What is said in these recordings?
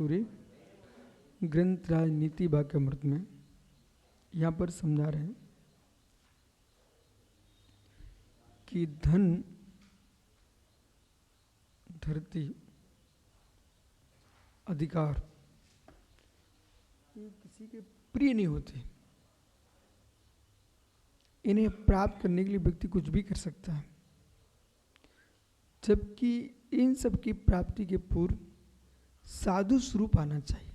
पूरे ग्रंथ राजनीति वाक्यामृत में यहाँ पर समझा रहे हैं कि धन, धरती, अधिकार ये किसी के प्रिय नहीं होते। इन्हें प्राप्त करने के लिए व्यक्ति कुछ भी कर सकता है, जबकि इन सब की प्राप्ति के पूर्व साधु स्वरूप आना चाहिए।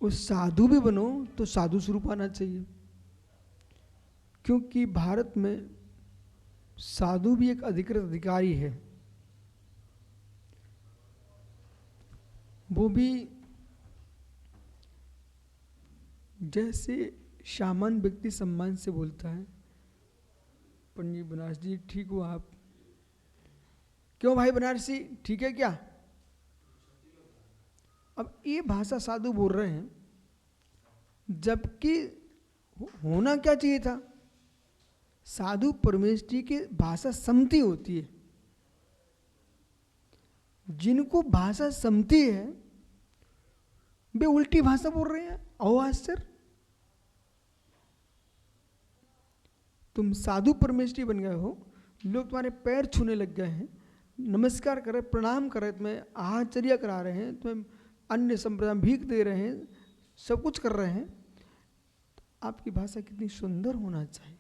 उस साधु भी बनो तो साधु स्वरूप आना चाहिए, क्योंकि भारत में साधु भी एक अधिकृत अधिकारी है। वो भी जैसे सामान्य व्यक्ति सम्मान से बोलता है, पंडित बनारस जी ठीक हो आप? क्यों भाई बनारसी ठीक है क्या? अब ये भाषा साधु बोल रहे हैं, जबकि होना क्या चाहिए था? साधु परमेष्ठी की भाषा समती होती है। जिनको भाषा समती है वे उल्टी भाषा बोल रहे हैं। आओ आश्चर्य, तुम साधु परमेष्ठी बन गए हो, लोग तुम्हारे पैर छूने लग गए हैं, नमस्कार कर रहे, प्रणाम कर रहे, तुम्हें आचर्य करा रहे हैं, तुम्हें अन्य संप्रदाय भीख दे रहे हैं, सब कुछ कर रहे हैं। तो आपकी भाषा कितनी सुंदर होना चाहिए।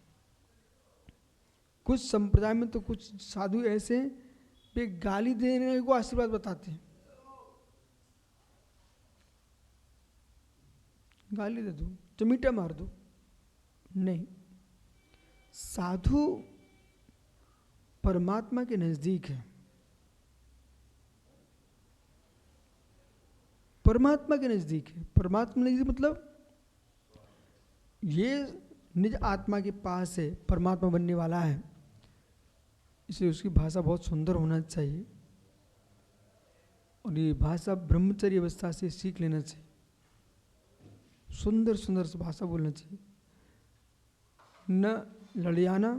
कुछ संप्रदाय में तो कुछ साधु ऐसे वे गाली देने को आशीर्वाद बताते हैं। गाली दे दो, चमीटा मार दो, नहीं। साधु परमात्मा के नजदीक है। परमात्मा के नजदीक है। परमात्मा नजदीक मतलब ये निज आत्मा के पास है, परमात्मा बनने वाला है, इसलिए उसकी भाषा बहुत सुंदर होना चाहिए। और ये भाषा ब्रह्मचर्य अवस्था से सीख लेना चाहिए। सुंदर सुंदर से भाषा बोलना चाहिए, न लड़ियाना,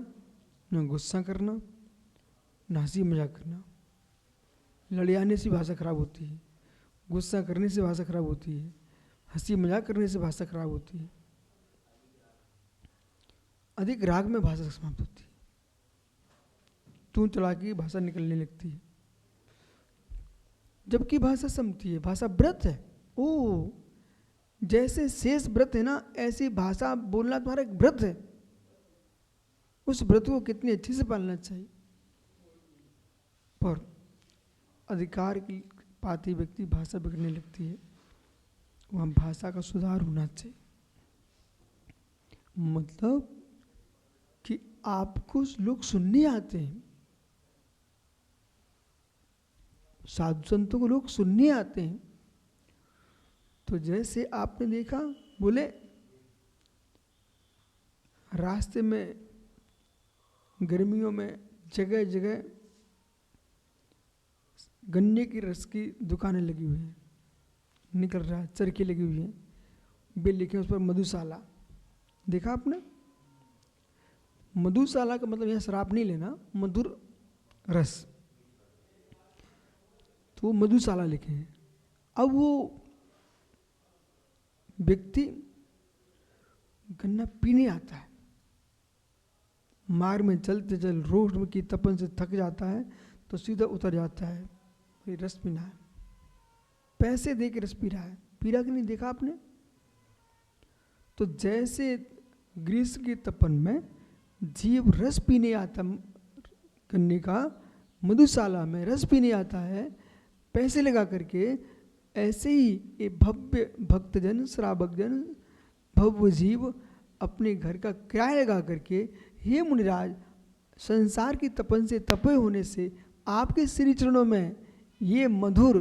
न गुस्सा करना, न हंसी मजाक करना। लड़ियाने से भाषा खराब होती है, गुस्सा करने से भाषा खराब होती है, हंसी मजाक करने से भाषा खराब होती है, अधिक राग में भाषा समाप्त होती है, तू चला की भाषा निकलने लगती है। जबकि भाषा समती है, भाषा व्रत है। ओ, जैसे शेष व्रत है ना, ऐसी भाषा बोलना तुम्हारा एक व्रत है। उस व्रत को कितनी अच्छे से पालना चाहिए। पर अधिकार की पाती व्यक्ति भाषा बिगड़ने लगती है। वहाँ भाषा का सुधार होना चाहिए। मतलब कि आपको लोग सुनने आते हैं, साधु संतों को लोग सुनने आते हैं। तो जैसे आपने देखा, बोले रास्ते में गर्मियों में जगह जगह गन्ने की रस की दुकानें लगी हुई हैं, निकल रहा है, चरखी लगी हुई है, बिल लिखे उस पर मधुशाला। देखा आपने? मधुशाला का मतलब यहाँ शराब नहीं लेना, मधुर रस, तो वो मधुशाला लिखे हैं। अब वो व्यक्ति गन्ना पीने आता है, मार्ग में चलते चल रोड की तपन से थक जाता है, तो सीधा उतर जाता है, भाई रस पीना है, पैसे दे के रस पी रहा है। पी रहा कि नहीं देखा आपने? तो जैसे ग्रीष्म की तपन में जीव रस पीने आता, गन्ने का मधुशाला में रस पीने आता है पैसे लगा करके, ऐसे ही ये भव्य भक्तजन, श्रावकजन, भव्य जीव अपने घर का किराया लगा करके, हे मुनिराज, संसार की तपन से तपे होने से आपके श्री चरणों में ये मधुर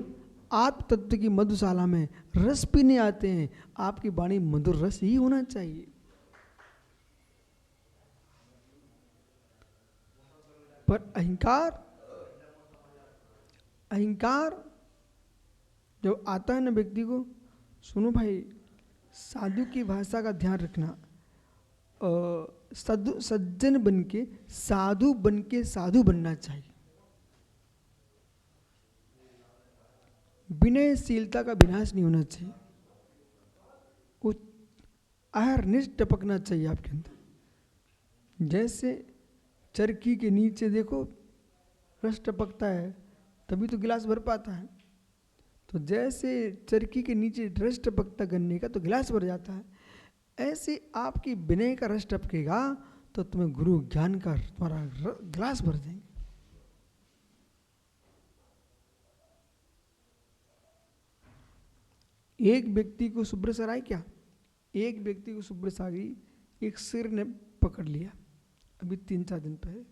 आत्म तत्व की मधुशाला में रस पीने आते हैं। आपकी वाणी मधुर रस ही होना चाहिए। पर अहंकार जब आता है ना व्यक्ति को, सुनो भाई, साधु की भाषा का ध्यान रखना। सज्जन बनके साधु बनना चाहिए। विनयशीलता का विनाश नहीं होना चाहिए, वो अहरनिश टपकना चाहिए आपके अंदर। जैसे चरखी के नीचे देखो रस टपकता है, तभी तो गिलास भर पाता है। तो जैसे चरखी के नीचे रस टपकता गन्ने का तो गिलास भर जाता है, ऐसे आपकी विनय का रस टपकेगा तो तुम्हें गुरु ज्ञान का तुम्हारा गिलास भर देंगे। एक व्यक्ति को सुब्रसर आई क्या, एक व्यक्ति को सुब्रस आ गई, एक शेर ने पकड़ लिया अभी 3-4 दिन पहले।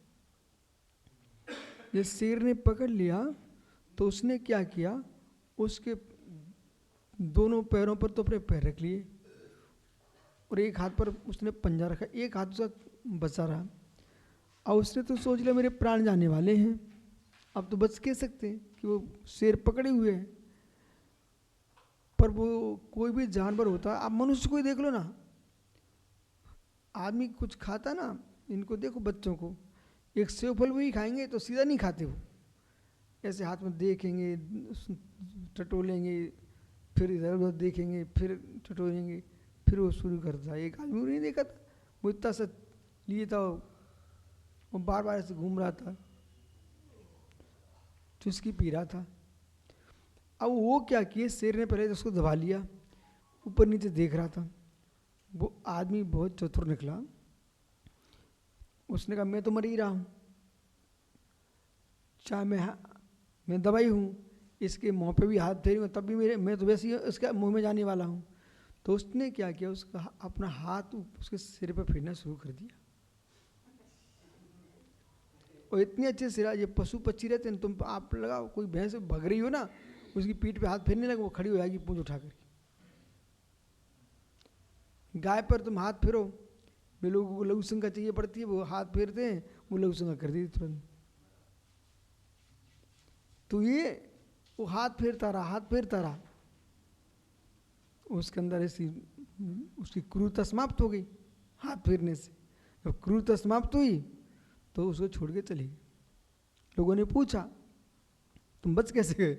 ये शेर ने पकड़ लिया तो उसने क्या किया, उसके दोनों पैरों पर तो अपने पैर रख लिए और एक हाथ पर उसने पंजा रखा, एक हाथ उसका बचा रहा। और उसने तो सोच लिया मेरे प्राण जाने वाले हैं, अब तो बच के सकते हैं कि वो शेर पकड़े हुए हैं। पर वो कोई भी जानवर होता है, आप मनुष्य को ही देख लो ना, आदमी कुछ खाता ना, इनको देखो बच्चों को, एक सेव फल भी खाएंगे तो सीधा नहीं खाते, वो ऐसे हाथ में देखेंगे, टटोलेंगे, फिर इधर उधर देखेंगे, फिर टटोलेंगे, फिर वो शुरू करता है। एक आदमी नहीं देखा था, वो इतना सा लिए था, वो बार बार ऐसे घूम रहा था, चुस्की पी रहा था। अब वो क्या किए, शेर ने पहले तो उसको दबा लिया, ऊपर नीचे देख रहा था। वो आदमी बहुत चतुर निकला, उसने कहा मैं तो मर ही रहा हूँ, चाहे मैं दवाई हूँ, इसके मुँह पे भी हाथ फेरूंगा तब भी मैं तो वैसे ही उसके मुँह में जाने वाला हूँ। तो उसने क्या किया, उसका अपना हाथ उसके सिर पर फेरना शुरू कर दिया। और इतने अच्छे सिरा, ये पशु पक्षी रहते हैं, तुम आप लगाओ कोई भैंस भग रही हो ना, उसकी पीठ पे हाथ फेरने लगे, वो खड़ी हो जाएगी पूंछ उठा कर। गाय पर तुम हाथ फेरो, वे लोगों को लघु शंका चाहिए पड़ती है, वो हाथ फेरते हैं, वो लघु शंका कर दी तुरंत। तो ये वो हाथ फेरता रहा, हाथ फेरता रहा, उसके अंदर ऐसी उसकी क्रूरता समाप्त हो गई हाथ फेरने से। जब क्रूरता समाप्त हुई तो उसको छोड़ के चली गई। लोगों ने पूछा तुम बच कैसे गए,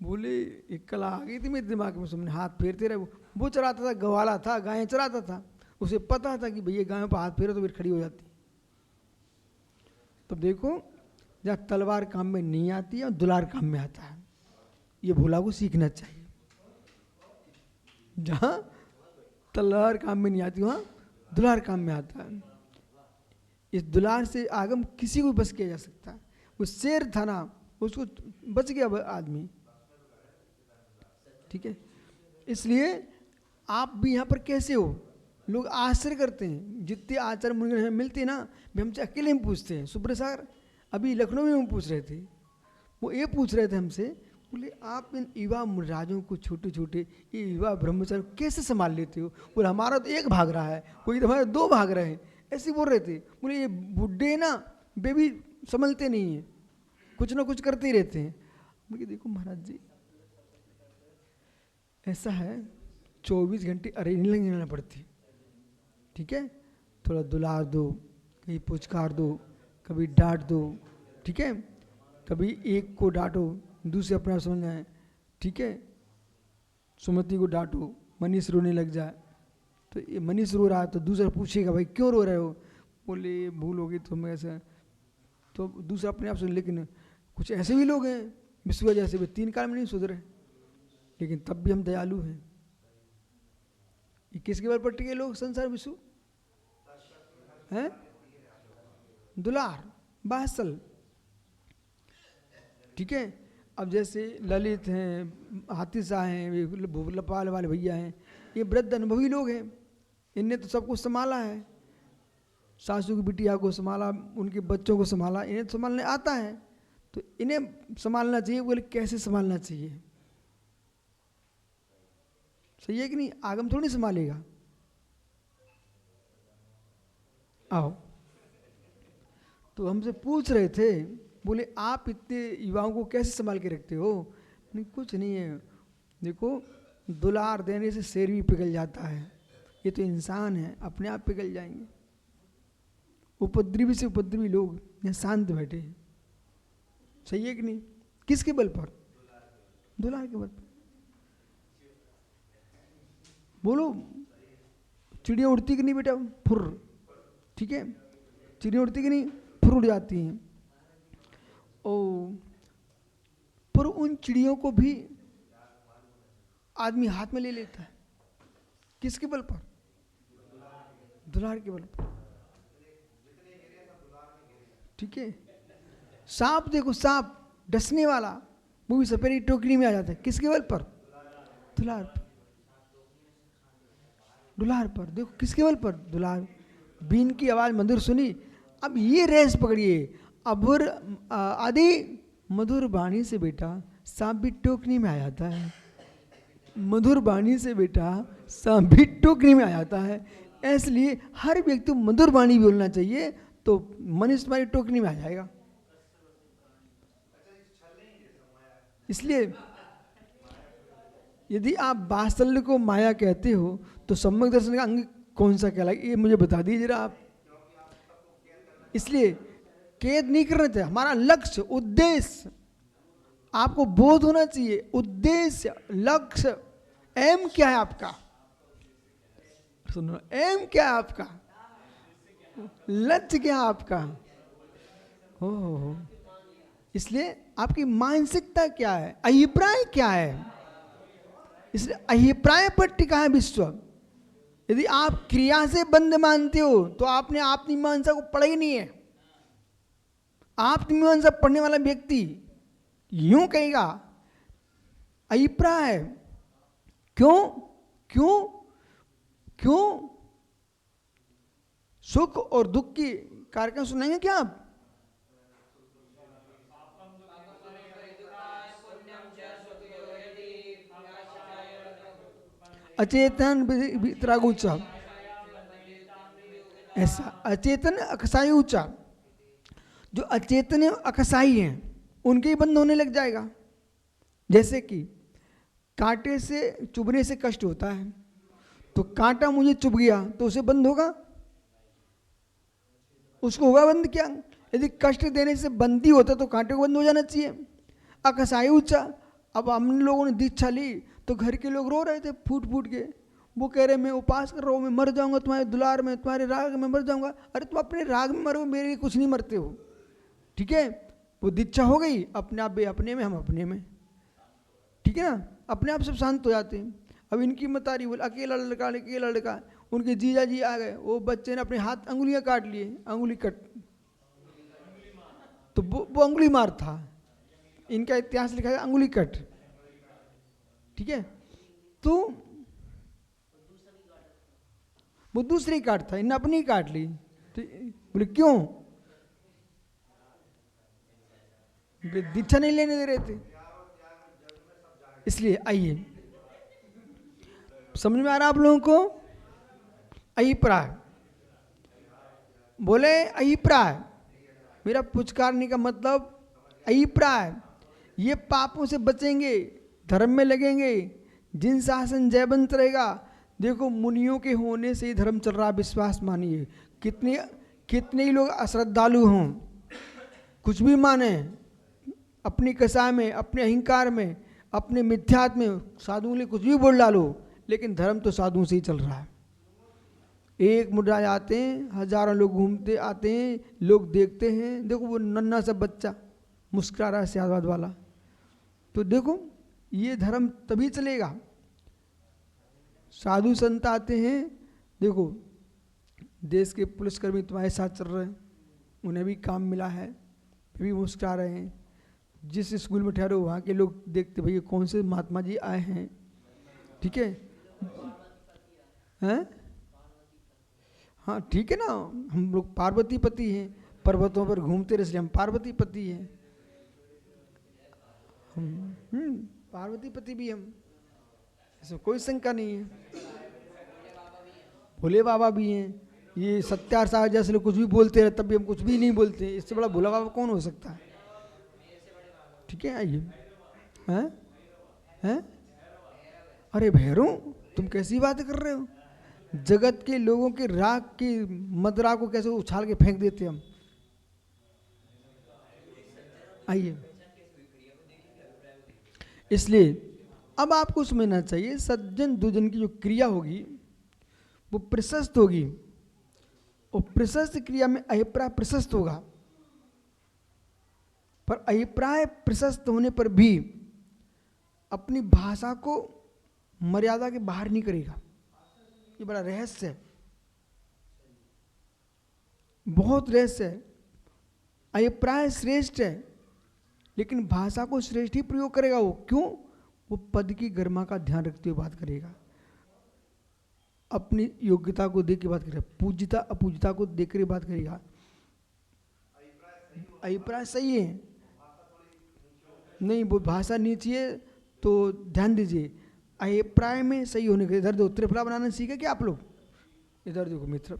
बोले एक कला आ गई थी मेरे दिमाग में, तुमने हाथ फेरते रहे। वो चराता था, गवाला था, गायें चराता था, उसे पता था कि भैया गायों पर हाथ फेरो तो फिर खड़ी हो जाती। तो देखो जहाँ तलवार काम में नहीं आती है, दुलार काम में आता है, ये भोला को सीखना चाहिए। जहाँ तलवार काम में नहीं आती वहाँ दुलार काम में आता है। इस दुलार से आगम किसी को बच किया जा सकता है। वो शेर था ना, उसको बच गया आदमी, ठीक है। इसलिए आप भी यहाँ पर कैसे हो, लोग आश्चर्य करते हैं, जितने आचार्य मुनि मिलते हैं ना, वे हमसे अकेले में पूछते हैं। सुब्रसागर अभी लखनऊ में हम पूछ रहे थे, वो ये पूछ रहे थे हमसे, बोले आप इन युवा मुनिराजों को, छोटे छोटे ये युवा ब्रह्मचारी कैसे संभाल लेते हो। बोले हमारा तो एक भाग रहा है, कोई हमारे 2 भाग रहे हैं, ऐसे बोल रहे थे। बोले ये बुढ़े ना, वे भी संभलते नहीं हैं, कुछ ना कुछ करते ही रहते हैं। बोले देखो महाराज जी ऐसा है, 24 घंटे अरेंज लेना पड़ती, ठीक है। थोड़ा दुलार दो, कहीं पुचकार दो, कभी डांट दो, ठीक है। कभी एक को डांटो, दूसरे अपने आप समझ आए, ठीक है। सुमति को डांटो, मनीष रोने लग जाए, तो ये मनीष रो रहा है तो दूसरा पूछेगा भाई क्यों रो रहे हो, बोले भूल होगी तो मैं ऐसा, तो दूसरा अपने आप सुन। लेकिन कुछ ऐसे भी लोग हैं विश्व जैसे, वे 3 काल में नहीं सुधरे, लेकिन तब भी हम दयालु हैं। ये किसके बल पर टिके लोग संसार विश्व हैं, दुलार बासल, ठीक है। अब जैसे ललित हैं, हाथी शाह हैं, लपाल वाले भैया हैं, ये वृद्ध अनुभवी लोग हैं, इनने तो सब कुछ संभाला है, सासू की बिटिया को संभाला, उनके बच्चों को संभाला, इन्हें तो संभालने आता है, तो इन्हें संभालना चाहिए। बोले कैसे संभालना चाहिए, सही है कि नहीं, आगम थोड़ी संभालेगा। आओ, तो हमसे पूछ रहे थे, बोले आप इतने युवाओं को कैसे संभाल के रखते हो। नहीं कुछ नहीं है, देखो दुलार देने से शेर भी पिघल जाता है, ये तो इंसान है, अपने आप पिघल जाएंगे। उपद्रवी से उपद्रवी लोग यहाँ शांत बैठे हैं, सही है कि नहीं, किसके बल पर, दुलार के बल पर। बोलो, चिड़िया उड़ती कि नहीं बेटा? फुर, ठीक है, चिड़िया उड़ती कि नहीं? फुर उड़ जाती हैं। ओ, पर उन चिड़ियों को भी आदमी हाथ में ले लेता है। किसके बल पर? दुलार के बल पर, ठीक है। सांप देखो, सांप डसने वाला, वो भी सपेरी टोकरी में आ जाता है। किसके बल पर? दुलार पर, दुलार पर। देखो किसके बल पर? दुलार। बीन की आवाज मधुर सुनी। अब ये रेस पकड़िए। अबुर आदि मधुर वाणी से बेटा सांप भी टोकरी में आ जाता है। मधुर वाणी से बेटा सांप भी टोकरी में आ जाता है। इसलिए हर व्यक्ति को मधुर वाणी बोलना चाहिए, तो मनुष्य तुम्हारी टोकरी में आ जाएगा। इसलिए यदि आप वात्सल्य को माया कहते हो तो सम्यक दर्शन का अंग कौन सा कहलाएगा, ये मुझे बता दीजिए जरा आप। इसलिए कैद नहीं करना चाहिए। हमारा लक्ष्य, उद्देश्य आपको बोध होना चाहिए। उद्देश्य, लक्ष्य, एम क्या है आपका? सुनो, एम क्या है आपका? लक्ष्य क्या है आपका? हो। इसलिए आपकी मानसिकता क्या है, अभिप्राय क्या है? इसलिए अभिप्राय पर टिका है विश्व। यदि आप क्रिया से बंध मानते हो तो आपने आत्ममीमांसा को पढ़ा ही नहीं है। आत्ममीमांसा पढ़ने वाला व्यक्ति यूं कहेगा अभिप्राय। क्यों? क्यों? क्यों? सुख और दुख की कार्यक्रम सुनाएंगे क्या आप? अचेतन वितरागुचा, ऐसा अचेतन अकसाई ऊंचा। जो अचेतन अकसाई हैं उनके ही बंद होने लग जाएगा। जैसे कि कांटे से चुभने से कष्ट होता है, तो कांटा मुझे चुभ गया तो उसे बंद होगा? उसको होगा बंद क्या? यदि कष्ट देने से बंदी होता तो कांटे को बंद हो जाना चाहिए। अकसाई ऊंचा। अब हम लोगों ने दीक्षा ली तो घर के लोग रो रहे थे फूट फूट के। वो कह रहे मैं उपास कर रहा हूँ, मैं मर जाऊंगा तुम्हारे दुलार में, तुम्हारे राग में मर जाऊंगा। अरे तुम अपने राग में मरो, मेरे लिए कुछ नहीं मरते हो, ठीक है। वो दीक्षा हो गई, अपने आप वे अपने में, हम अपने में, ठीक है ना। अपने आप सब शांत हो जाते हैं। अब इनकी मतारी बोल अकेला लड़का, उनके जीजा जी आ गए, वो बच्चे ने अपने हाथ अंगुलियां काट लिए, अंगुली कट, तो वो अंगुली मार था। इनका इतिहास लिखा है अंगुली कट, ठीक है। तो वो दूसरी काट था, इन्हें अपनी काट ली। तो बोले क्यों? दीक्षा नहीं लेने दे रहे थे। इसलिए आइए, समझ में आ रहा आप लोगों को? अभिप्राय बोले, अभिप्राय मेरा पुचकारने का मतलब अभिप्राय। ये पापों से बचेंगे, धर्म में लगेंगे, जिन शासन जयवंत रहेगा। देखो मुनियों के होने से ही धर्म चल रहा, विश्वास मानिए। कितने ही लोग अश्रद्धालु हों, कुछ भी माने, अपनी कसाय में, अपने अहंकार में, अपने मिथ्यात्व में साधुओं ने कुछ भी बोल डालो, लेकिन धर्म तो साधुओं से ही चल रहा है। एक मुद्रा आते हैं, हजारों लोग घूमते आते हैं, लोग देखते हैं। देखो वो नन्हा सा बच्चा मुस्कुरा रहा है सियाबाद वाला, तो देखो ये धर्म तभी चलेगा। साधु संत आते हैं, देखो देश के पुलिसकर्मी तुम्हारे साथ चल रहे हैं, उन्हें भी काम मिला है, भी मुस्कुरा रहे हैं। जिस स्कूल में ठहरो वहाँ के लोग देखते भैया कौन से महात्मा जी आए हैं, ठीक है। हैं? हाँ ठीक है ना, हम लोग पार्वती पति हैं, पर्वतों पर घूमते रहे इसलिए हम पार्वती पति हैं। हम पार्वती पति भी हम, इसमें कोई शंका नहीं है। भोले बाबा भी हैं। ये सत्यार साहब जैसे लोग कुछ भी बोलते रहे तब भी हम कुछ भी नहीं बोलते। इससे बड़ा भोला बाबा कौन हो सकता है, ठीक है। आइए, हैं हैं? अरे भैरव, तुम कैसी बात कर रहे हो? जगत के लोगों के राग की मदरा को कैसे उछाल के फेंक देते हम। आइए, इसलिए अब आपको समझना चाहिए सज्जन दुर्जन की जो क्रिया होगी वो प्रशस्त होगी, और प्रशस्त क्रिया में अभिप्राय प्रशस्त होगा, पर अभिप्राय प्रशस्त होने पर भी अपनी भाषा को मर्यादा के बाहर नहीं करेगा। ये बड़ा रहस्य है, बहुत रहस्य है। अभिप्राय श्रेष्ठ है लेकिन भाषा को श्रेष्ठ ही प्रयोग करेगा वो। क्यों? वो पद की गरिमा का ध्यान रखते हुए बात करेगा, अपनी योग्यता को देख के बात करेगा, पूज्यता अपूज्यता को देख कर बात करेगा। अभिप्राय सही है, नहीं वो भाषा नीची है तो ध्यान दीजिए, अभिप्राय में सही होने के। इधर देखो, त्रिफला बनाना सीखे क्या आप लोग? इधर देखो मित्र,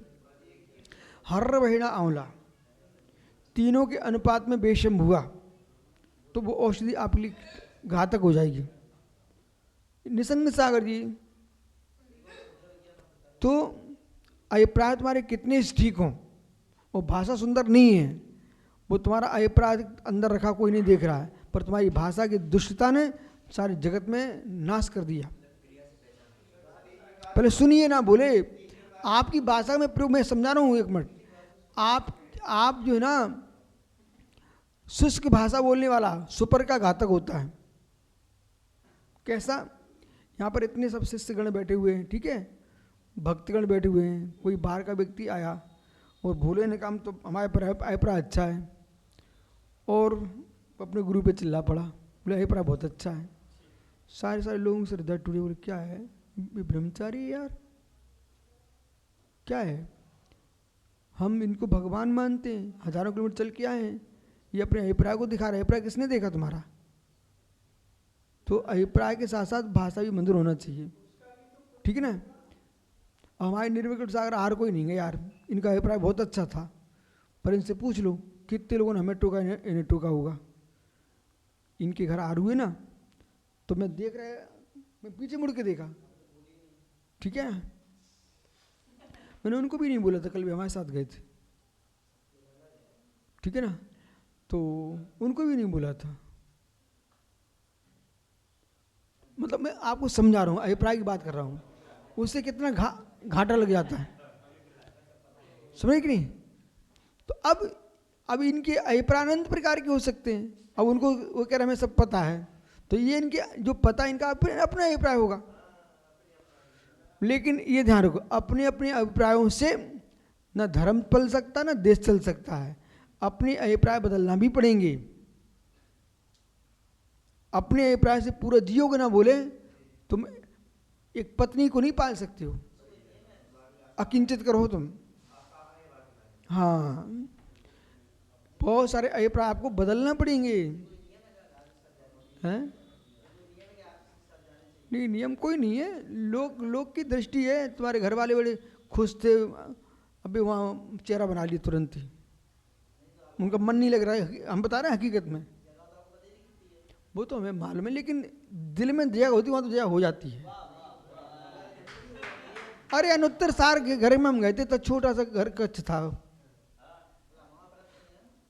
हर्र बहिणा आंवला तीनों के अनुपात में बेशम हुआ तो वो औषधि आपके लिए घातक हो जाएगी। निसंग सागर जी, तो अभिप्राय तुम्हारे कितने ठीक हों और भाषा सुंदर नहीं है, वो तुम्हारा अभिप्राय अंदर रखा कोई नहीं देख रहा है, पर तुम्हारी भाषा की दुष्टता ने सारे जगत में नाश कर दिया। पहले सुनिए ना, बोले आपकी भाषा में प्रयोग, मैं समझा रहा हूँ एक मिनट। आप जो है ना शुष्क भाषा बोलने वाला सुपर का घातक होता है। कैसा? यहाँ पर इतने सब शिष्यगण बैठे हुए हैं, ठीक है, भक्तगण बैठे हुए हैं, कोई बाहर का व्यक्ति आया और भोले ने काम तो हमारे पर अभिप्राय अच्छा है, और अपने गुरु पे चिल्ला पड़ा, बोले अभिप्राय बहुत अच्छा है। सारे लोगों से हृदय टूटे, बोले क्या है ब्रह्मचारी है यार, क्या है, हम इनको भगवान मानते हैं, हजारों किलोमीटर चल के आए हैं, ये अपने अभिप्राय को दिखा रहे हैं। अभिप्राय किसने देखा तुम्हारा? तो अभिप्राय के साथ साथ भाषा भी मंदिर होना चाहिए, ठीक है ना। हमारे निर्विकट सागर हार कोई नहीं है यार, इनका अभिप्राय बहुत अच्छा था, पर इनसे पूछ लो कितने लोगों ने हमें टोका, इन्हें टोका होगा। इनके घर हार हुए ना, तो मैं देख रहा, मैं पीछे मुड़ के देखा, ठीक है, मैंने उनको भी नहीं बोला था, कल भी हमारे साथ गए थे, ठीक है ना, तो उनको भी नहीं बोला था। मतलब मैं आपको समझा रहा हूँ, अभिप्राय की बात कर रहा हूँ, उससे कितना घाटा लग जाता है, समझे कि नहीं। तो अब इनके अभिप्राय अनंत प्रकार के हो सकते हैं। अब उनको वो कह रहे हमें सब पता है, तो ये इनके जो पता इनका अपना अभिप्राय होगा। लेकिन ये ध्यान रखो, अपने अपने अभिप्रायों से न धर्म पल सकता न देश चल सकता है। अपने अभिप्राय बदलना भी पड़ेंगे। अपने अभिप्राय से पूरा जियोगे ना, बोले तुम एक पत्नी को नहीं पाल सकते हो, अकिंचित करो तुम। हाँ, बहुत सारे अभिप्राय आपको बदलना पड़ेंगे, हैं? नहीं, नियम कोई नहीं है, लोग की दृष्टि है। तुम्हारे घर वाले बड़े खुश थे, अभी वहाँ चेहरा बना लिया तुरंत ही, उनका मन नहीं लग रहा है। हम बता रहे हैं हकीकत में, वो तो हमें मालूम है, लेकिन दिल में दया होती वहाँ तो दया हो जाती है। अरे अनुत्तर सार के घर में हम गए थे तो छोटा सा घर कच्छ था,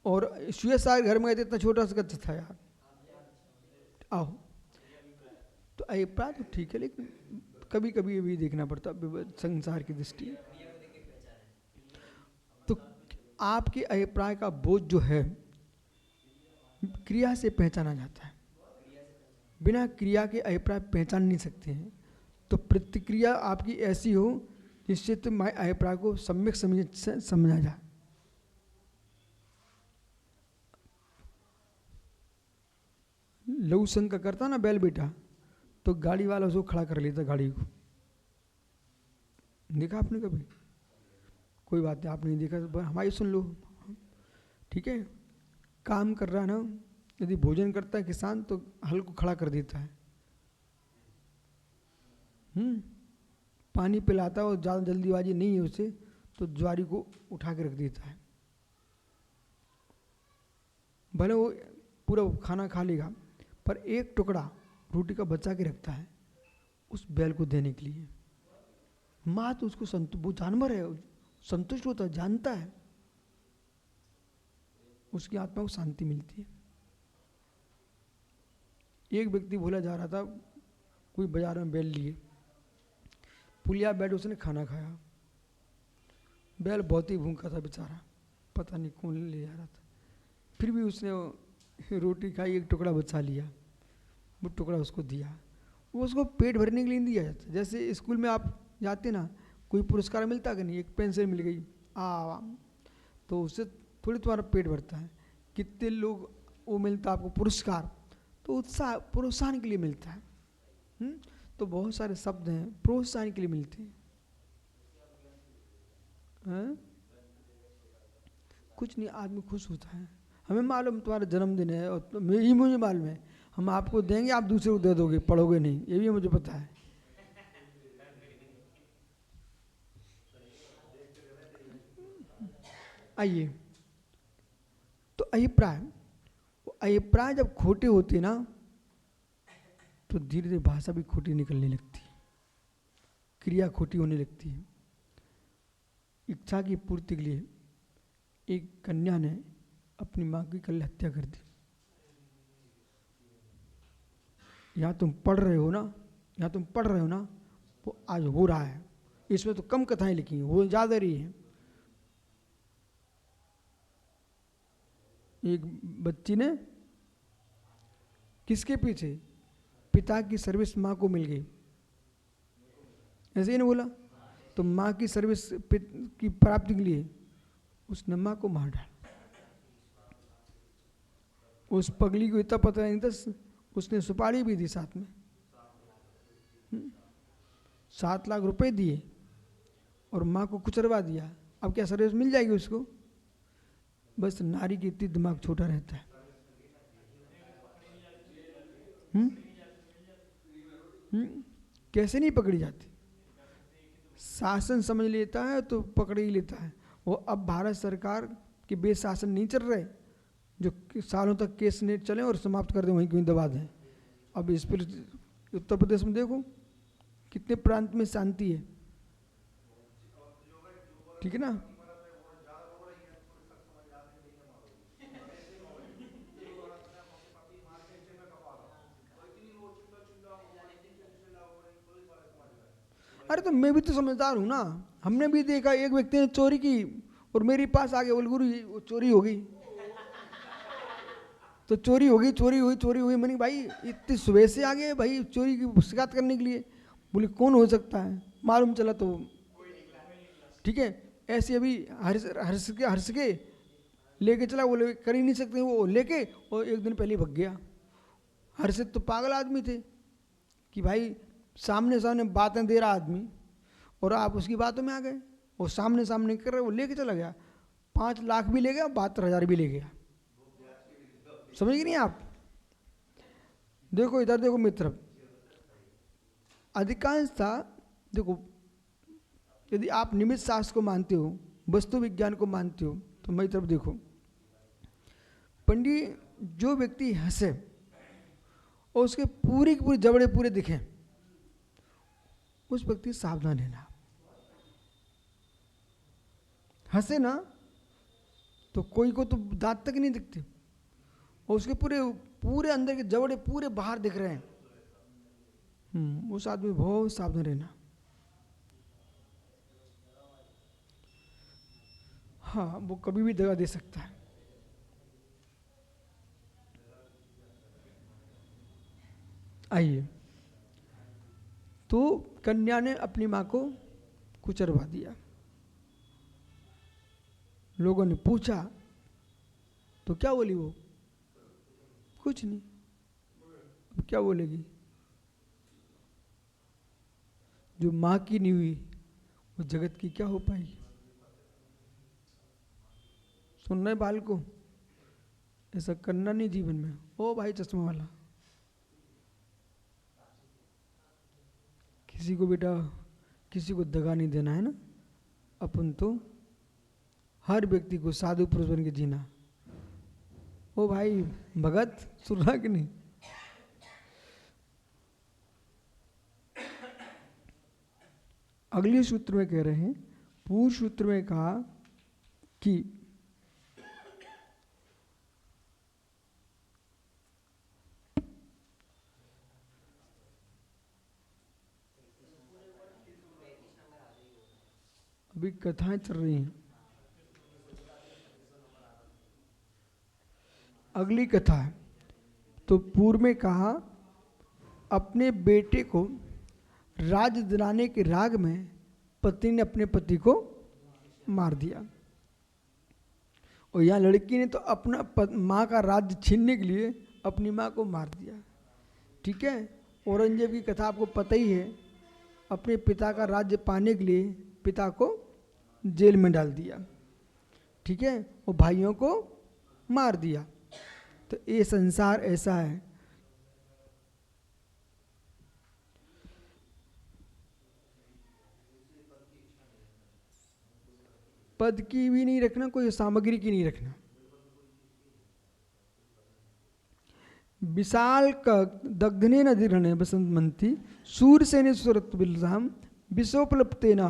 और श्वेत सार घर में गए थे इतना छोटा सा कच्छ था यार। आओ, तो अभिप्राय तो ठीक है, लेकिन कभी कभी ये भी देखना पड़ता संसार की दृष्टि। तो आपके अभिप्राय का बोझ जो है क्रिया से पहचाना जाता है, बिना क्रिया के अभिप्राय पहचान नहीं सकते हैं। तो प्रतिक्रिया आपकी ऐसी हो जिससे तुम्हारे अभिप्राय को सम्यक समझा जाए। लघु संघ का करता ना बैल बेटा, तो गाड़ी वाला उसको खड़ा कर लेता गाड़ी को, देखा आपने कभी? कोई बात नहीं, आप नहीं देखा तो हमारी सुन लो, ठीक है। काम कर रहा है ना, यदि भोजन करता है किसान तो हल को खड़ा कर देता है, पानी पिलाता है और ज़्यादा जल्दीबाजी नहीं है उसे तो ज्वारी को उठा के रख देता है, भले वो पूरा खाना खा लेगा पर एक टुकड़ा रोटी का बचा के रखता है उस बैल को देने के लिए। माँ तो उसको वो जानवर है, संतुष्ट होता है, जानता है, उसकी आत्मा को शांति मिलती है। एक व्यक्ति भूला जा रहा था, कोई बाजार में बैल लिए, पुलिया बैठ उसने खाना खाया। बैल बहुत ही भूखा था बेचारा, पता नहीं कौन ले जा रहा था, फिर भी उसने रोटी खाई, एक टुकड़ा बचा लिया, वो टुकड़ा उसको दिया। वो उसको पेट भरने के लिए नहीं दिया जाता। जैसे स्कूल में आप जाते ना, कोई पुरस्कार मिलता कि नहीं, एक पेंसिल मिल गई तो उससे थोड़ी तुम्हारा पेट भरता है। कितने लोग वो मिलता आपको पुरस्कार, तो उत्साह प्रोत्साहन के लिए मिलता है। तो बहुत सारे शब्द हैं प्रोत्साहन के लिए मिलते हैं। कुछ नहीं, आदमी खुश होता है। हमें मालूम तुम्हारा जन्मदिन है और ये मुझे मालूम है, हम आपको देंगे, आप दूसरे को दे दोगे, पढ़ोगे नहीं, ये भी मुझे पता है। आइए, तो अभिप्राय जब खोटे होते ना, तो धीरे धीरे भाषा भी खोटी निकलने लगती है, क्रिया खोटी होने लगती है। इच्छा की पूर्ति के लिए एक कन्या ने अपनी मां की कल हत्या कर दी। यहाँ तुम पढ़ रहे हो ना, वो आज हो रहा है। इसमें तो कम कथाएं लिखी हैं, वो ज्यादा रही है। एक बच्ची ने किसके पीछे, पिता की सर्विस माँ को मिल गई, ऐसे ही नहीं बोला, तो माँ की सर्विस की प्राप्ति के लिए उसने माँ को मार डाला। उस पगली को इतना पता नहीं था, उसने सुपारी भी दी साथ में, 7 लाख रुपए दिए और माँ को कुचरवा दिया। अब क्या सर्विस मिल जाएगी उसको? बस नारी की इतनी दिमाग छोटा रहता है। कैसे नहीं पकड़ी जाती? शासन समझ लेता है तो पकड़ ही लेता है। वो अब भारत सरकार के बेस शासन नहीं चल रहे, जो सालों तक केस नेट चले और समाप्त कर दें, वहीं कहीं दबा दें। अब इस पर उत्तर प्रदेश में देखो कितने प्रांत में शांति है, ठीक है ना? अरे तो मैं भी तो समझदार हूं ना, हमने भी देखा एक व्यक्ति ने चोरी की और मेरे पास आ गया, बोल गुरु वो चोरी हो गई, तो चोरी हुई। मैंने भाई इतनी सुबह से आ गए भाई चोरी की शिकायत करने के लिए। बोले कौन हो सकता है, मालूम चला तो ठीक है। ऐसे अभी हर्ष के लेके चला, बोले कर ही नहीं सकते, वो लेके और एक दिन पहले भग गया। हर्षित तो पागल आदमी थे कि भाई सामने सामने बातें दे रहा आदमी और आप उसकी बातों में आ गए, वो सामने सामने कर रहे, वो लेके चला गया, 5 लाख भी ले गया, 72,000 भी ले गया। समझ गए नहीं आप? देखो इधर देखो मित्र, अधिकांशता देखो, यदि आप निमित्त शास्त्र को मानते हो, वस्तु विज्ञान को मानते हो, तो मेरी तरफ देखो। पंडित, जो व्यक्ति हंसे और उसके पूरी के पूरे जबड़े पूरे दिखें, उस व्यक्ति सावधान रहना। हंसे ना तो कोई को तो दांत तक नहीं दिखते और उसके पूरे पूरे अंदर के जबड़े पूरे बाहर दिख रहे हैं, उस आदमी बहुत सावधान रहना। हाँ, वो कभी भी दगा दे सकता है। आइए, तो कन्या ने अपनी मां को कुचरवा दिया। लोगों ने पूछा तो क्या बोली वो? कुछ नहीं। अब क्या बोलेगी? जो मां की नहीं हुई वो जगत की क्या हो पाएगी? सुन रहे बाल को, ऐसा करना नहीं जीवन में। ओ भाई चश्मा वाला, किसी को बेटा किसी को दगा नहीं देना है ना। अपन तो हर व्यक्ति को साधु पुरुष बन के जीना। ओ भाई भगत, सुन रहा कि नहीं? अगले सूत्र में कह रहे हैं, पूर्व सूत्र में कहा कि अभी कथाएं चल रही हैं। अगली कथा है। तो पूर्व में कहा अपने बेटे को राज दिलाने के राग में पत्नी ने अपने पति को मार दिया, और यहाँ लड़की ने तो अपना माँ का राज्य छीनने के लिए अपनी माँ को मार दिया। ठीक है, औरंगजेब की कथा आपको पता ही है, अपने पिता का राज्य पाने के लिए पिता को जेल में डाल दिया। ठीक है, और भाइयों को मार दिया। तो ये संसार ऐसा है। पद की भी नहीं रखना, कोई सामग्री की नहीं रखना। विशाल का दग्धने नदीरणे बसंत मंथी सूरसेने सुरत बिलसाम विशोपलप्तेना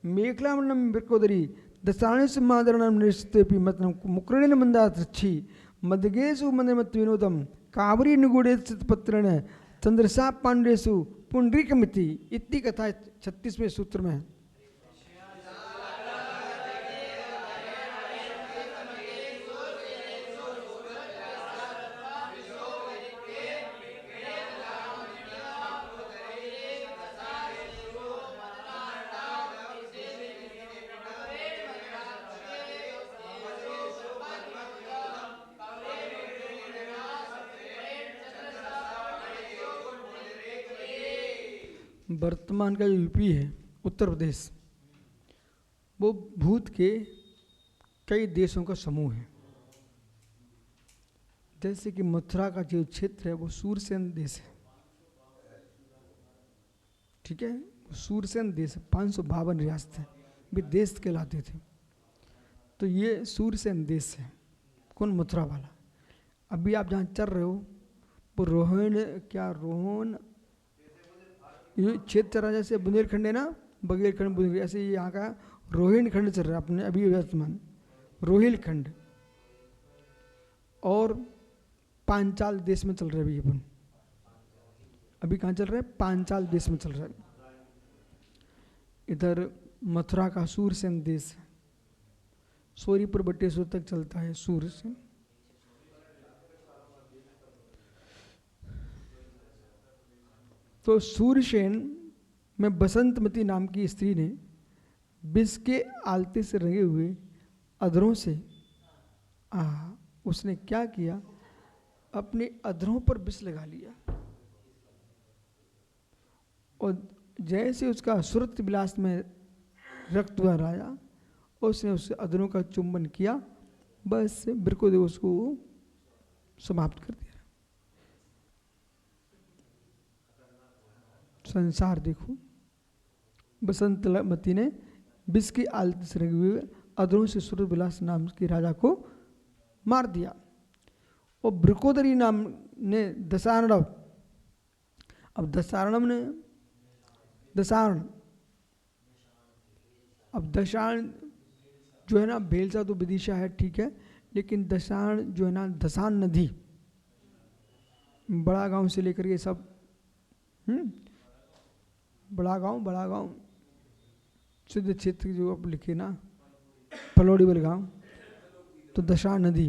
मेखलामणम बिरकोदरी दसाणे सिंहादरणम निश्चितेपि मतम मुकरणेन मंदात्रच्छी मदगेषु मंदमत विनोदम कावरी निगूढ़े पत्रण चंद्रसा पांडेसु पुंडरीकमिति। इतनी कथा 36वें सूत्र में। वर्तमान का जो यूपी है, उत्तर प्रदेश, वो भूत के कई देशों का समूह है। जैसे कि मथुरा का जो क्षेत्र है वो सूरसेन देश है। ठीक है, सूरसेन देश 552 रियासत है, भी देश कहलाते थे। तो ये सूरसेन देश है। कौन? मथुरा वाला। अभी आप जहाँ चल रहे हो वो रोहन ये क्षेत्र चल रहा है। जैसे बुंदेलखंड है ना, बघेलखंड बुंदेलखंड, ऐसे यहाँ का रोहिलखंड चल रहा है अपने अभी वर्तमान, रोहिलखंड। और पांचाल देश में चल रहा है अभी अपन। अभी कहाँ चल रहा है? पांचाल देश में चल रहा है। इधर मथुरा का सूरसेन देश है, सोरीपुर बटेश्वर तक चलता है सूरसेन। तो सूरसेन में बसंतमती नाम की स्त्री ने विष के आलते से रंगे हुए अधरों से उसने क्या किया, अपने अधरों पर विष लगा लिया। और जैसे उसका सुरत विलास में रक्त भर आया, उसने उसके अधरों का चुंबन किया, बस बिरकोदेव उसको समाप्त कर दिया। संसार देखो, बसंतमती ने विष की आलती से रंगे हुए अधरों से सुरत विलास नाम के राजा को मार दिया। और बृकोदरी नाम ने दशारणव, अब दशारणम ने दशारण, अब दशारण जो है ना, भेलसा तो विदिशा है, ठीक है, लेकिन दशारण जो है ना, दशान नदी बड़ा गांव से लेकर के सब बड़ा गांव सिद्ध क्षेत्र जो आप लिखे ना, पलौड़ी वाले गांव, तो दशान नदी।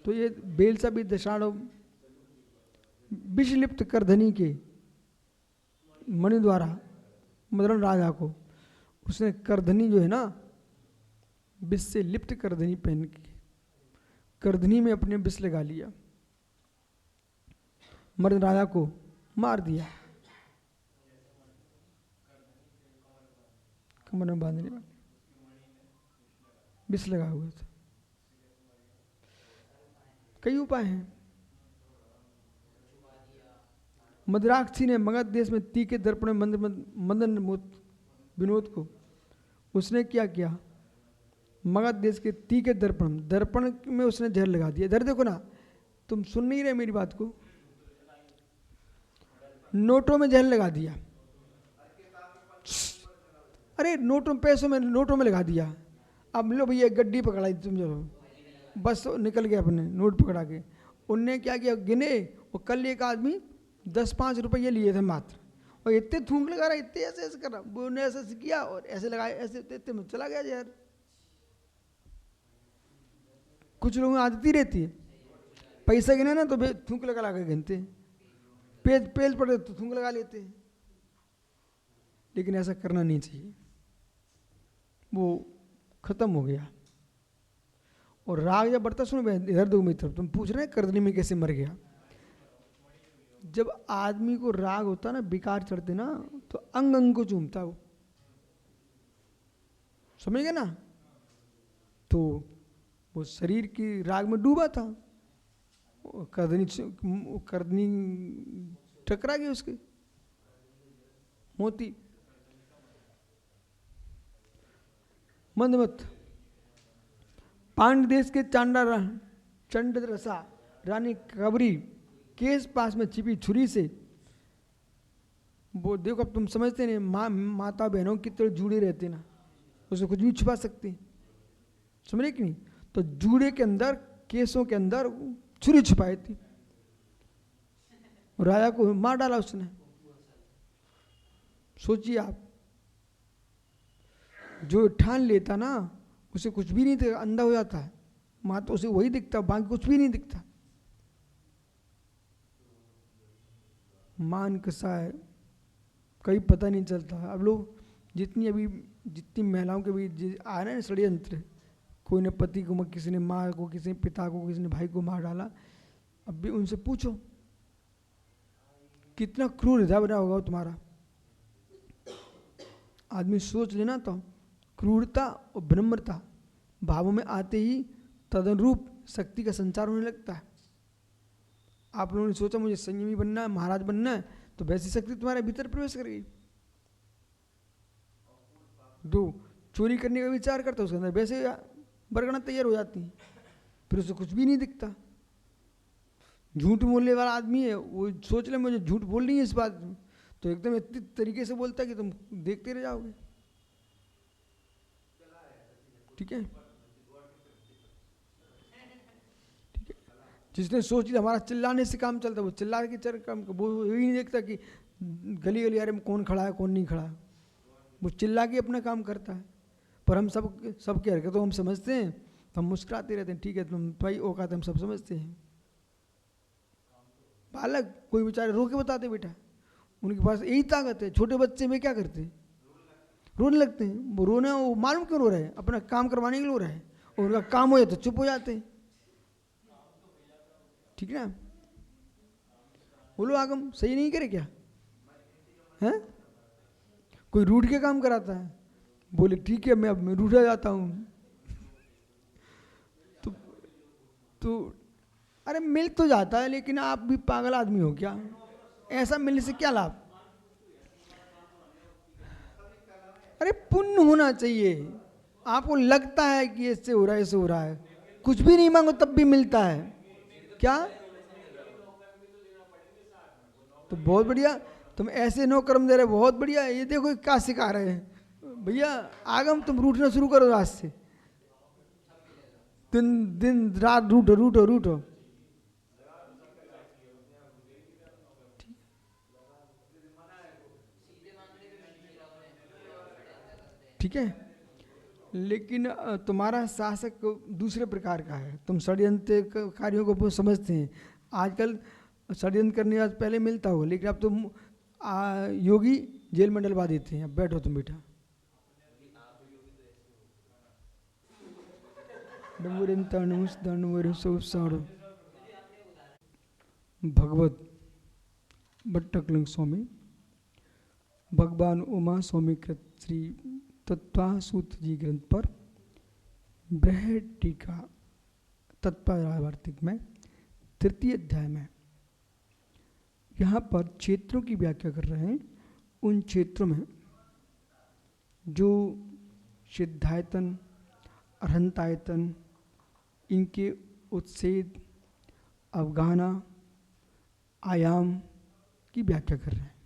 तो ये बेलसा भी दशाण विषलिप्त करधनी के मणि द्वारा मदन राजा को उसने करधनी जो है ना, विष से लिप्त करधनी पहन के करधनी में अपने विष लगा लिया, मदन राजा को मार दिया। कमर में बांधने वाले विष लगा हुआ था। कई उपाय हैं। मद्राक्षी ने मगध देश में तीखे दर्पण मदन विनोद को उसने क्या किया, मगध देश के तीखे दर्पण में उसने जहर लगा दिया। इधर देखो ना, तुम सुन नहीं रहे मेरी बात को। नोटों में जहर लगा दिया, अरे नोटों पैसों में नोटों में लगा दिया। अब लो भैया गड्डी पकड़ाई तुम, चलो बस निकल गए अपने नोट पकड़ा के। उनने क्या किया, गिने, और कल एक आदमी 10-5 रुपये लिए थे मात्र, और इतने थूक लगा रहा, इतने ऐसे ऐसे कर रहा, वो ने ऐसे किया और ऐसे लगाया, ऐसे इतने में चला गया यार। कुछ लोगों में आदत ही रहती है, पैसा गिना ना तो थूक लगा के गिनते हैं, पेज पड़े तो थूक लगा लेते हैं। लेकिन ऐसा करना नहीं चाहिए, वो खत्म हो गया। और राग जब बढ़ता, सुनो इधर दो मित्र, तुम पूछ रहे हैं कर्दनी में कैसे मर गया। जब आदमी को राग होता ना, विकार चढ़ते ना, तो अंग अंग को चूमता वो, समझ गए ना। तो वो शरीर की राग में डूबा था, कर्दनी टकरा गई उसके मोती। मंदमत पांड देश के चंडरसा रानी कबरी केस पास में छिपी छुरी से, वो देखो अब तुम समझते नहीं, माता बहनों की तरह जुड़े रहते ना, उसे कुछ भी छुपा सकते, समझे कि नहीं। तो जूड़े के अंदर, केसों के अंदर छुरी छुपाई थी, राजा को मार डाला उसने। सोचिए आप, जो ठान लेता ना उसे कुछ भी नहीं दिखता, अंधा हो जाता है, माँ तो उसे वही दिखता, बाकी कुछ भी नहीं दिखता। मान कसा है कहीं पता नहीं चलता। अब लोग जितनी महिलाओं के भी आ रहे हैं षड्यंत्र, कोई ने पति को, किसी ने माँ को, किसी ने पिता को, किसी ने भाई को मार डाला। अब भी उनसे पूछो कितना क्रूर हृदय बना होगा तुम्हारा। आदमी सोच लेना तो क्रूरता और विनम्रता भावों में आते ही तदनुरूप शक्ति का संचार होने लगता है। आप लोगों ने सोचा मुझे संयमी बनना है, महाराज बनना है, तो वैसी शक्ति तुम्हारे भीतर प्रवेश कर गई। दो चोरी करने का विचार करता है, उसके अंदर वैसे बरगना तैयार हो जाती है, फिर उसे कुछ भी नहीं दिखता। झूठ बोलने वाला आदमी है, वो सोच ले मुझे झूठ बोलनी है इस बात में, तो एकदम इतनी तरीके से बोलता है कि तुम देखते रह जाओगे। ठीक है, ठीक है। जिसने सोच लिया हमारा चिल्लाने से काम चलता है, वो चिल्ला के चल काम, वो यही नहीं देखता कि गली गली अरे में कौन खड़ा है कौन नहीं खड़ा है, वो चिल्ला के अपना काम करता है। पर हम सबकी हरकतों हम समझते हैं, तो हम मुस्कुराते रहते हैं, ठीक है तुम भाई औकात हम सब समझते हैं। बालक कोई बेचारे रो के बताते बेटा, उनके पास यही ताकत है। छोटे बच्चे में क्या करते हैं, रोने लगते हैं। वो रोना, वो मालूम क्यों रो रहे हैं, अपना काम करवाने के लिए रो रहे हैं, और उनका काम हो जाए तो चुप हो जाते हैं। ठीक है ना, बोलो आगम सही नहीं करे क्या है। कोई रूठ के काम कराता है, बोले ठीक है मैं रूठा जाता हूँ, तो अरे मिल तो जाता है, लेकिन आप भी पागल आदमी हो क्या, ऐसा मिलने से क्या लाभ। अरे पुण्य होना चाहिए, आपको लगता है कि इससे हो रहा है, इससे हो रहा है, कुछ भी नहीं मांगो तब भी मिलता है क्या, तो बहुत बढ़िया। तुम ऐसे नो कर्म दे रहे, बहुत बढ़िया। ये देखो क्या सिखा रहे हैं भैया, आगम तुम रूठना शुरू करो आज से, दिन दिन रात रूठो रूठो रूठो। ठीक है, लेकिन तुम्हारा शासक दूसरे प्रकार का है, तुम षड्यंत्र कार्यों को समझते हैं। आजकल षड्यंत्र करने आज पहले मिलता हो, लेकिन अब तुम योगी जेल में डलवा देते हैं। अब बैठो तुम बेटा, भगवत भट्टकलिंग स्वामी भगवान उमा स्वामी कृत श्री तत्वासूत जी ग्रंथ पर बृहद टीका तत्परावर्तिक में तृतीय अध्याय में यहाँ पर क्षेत्रों की व्याख्या कर रहे हैं। उन क्षेत्रों में जो सिद्धायतन, अर्हंतायतन, इनके उत्सेद, अवगाहना, आयाम की व्याख्या कर रहे हैं।